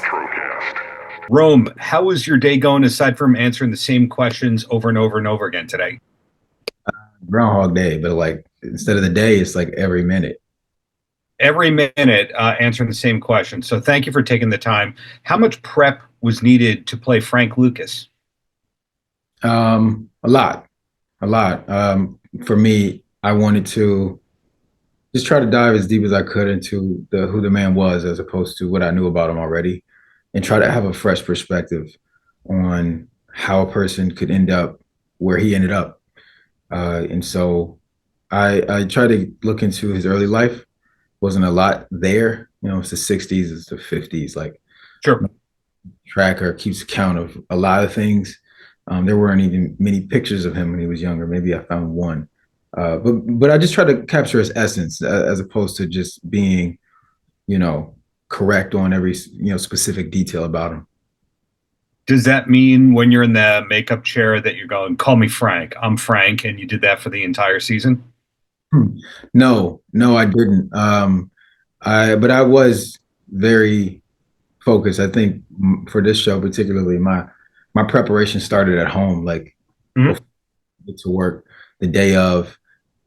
Paltrocast. Rome, how is your day going aside from answering the same questions over and over and over again today? Groundhog Day, but like instead of the day, it's like every minute. Every minute answering the same question. So thank you for taking the time. How much prep was needed to play Frank Lucas? A lot, a lot. For me, I wanted to just try to dive as deep as I could into who the man was, as opposed to what I knew about him already, and try to have a fresh perspective on how a person could end up where he ended up. And so I tried to look into his early life. Wasn't a lot there. You know, it's the 60s, it's the 50s. Like, Sure. tracker keeps count of a lot of things. There weren't even many pictures of him when he was younger. Maybe I found one. But I just try to capture his essence as opposed to just being, correct on every, specific detail about him. Does that mean when you're in the makeup chair that you're going, call me Frank, I'm Frank, and you did that for the entire season? No, I didn't. But I was very focused. I think for this show particularly, my preparation started at home, like before I get to work the day of.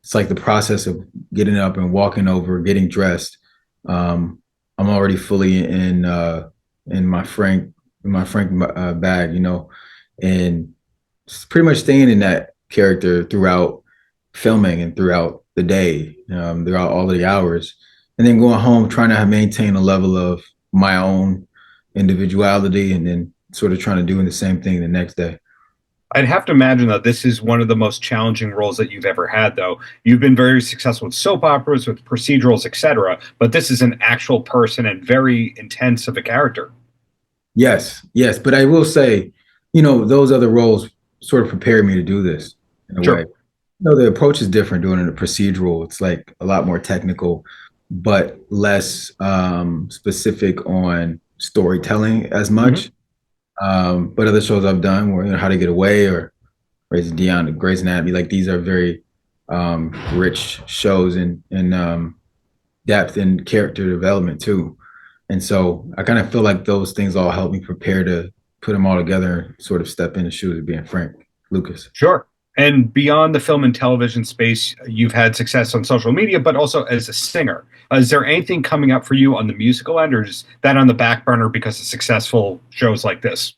It's like the process of getting up and walking over, getting dressed. I'm already fully in my Frank bag, and pretty much staying in that character throughout filming and throughout the day, throughout all of the hours, and then going home trying to maintain a level of my own individuality, and then sort of trying to do the same thing the next day. I'd have to imagine that this is one of the most challenging roles that you've ever had, though. You've been very successful with soap operas, with procedurals, etc., but this is an actual person and very intense of a character. Yes. But I will say, those other roles sort of prepared me to do this in a way. The approach is different doing a procedural. It's like a lot more technical, but less specific on storytelling as much. But other shows I've done where, How to Get Away or Raising Dion, Grey's Anatomy, like these are very rich shows in depth and character development too. And so I kind of feel like those things all help me prepare to put them all together and sort of step in the shoes of being Frank Lucas. Sure. And beyond the film and television space, you've had success on social media, but also as a singer. Is there anything coming up for you on the musical end, or is that on the back burner because of successful shows like this?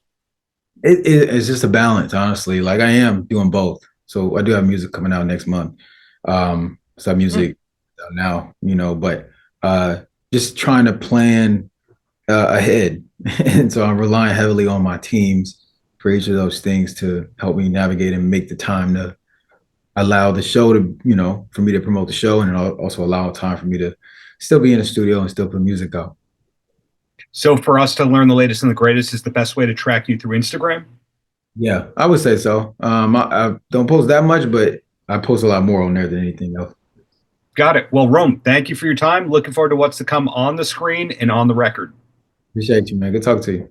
It's just a balance, honestly. Like I am doing both. So I do have music coming out next month. So I have music out now, but just trying to plan ahead. And so I'm relying heavily on my teams for each of those things to help me navigate and make the time to allow the show to, for me to promote the show, and also allow time for me to still be in the studio and still put music out. So for us to learn the latest and the greatest is the best way to track you through Instagram? Yeah, I would say so. I don't post that much, but I post a lot more on there than anything else. Got it. Well, Rome, thank you for your time. Looking forward to what's to come on the screen and on the record. Appreciate you, man. Good talking to you.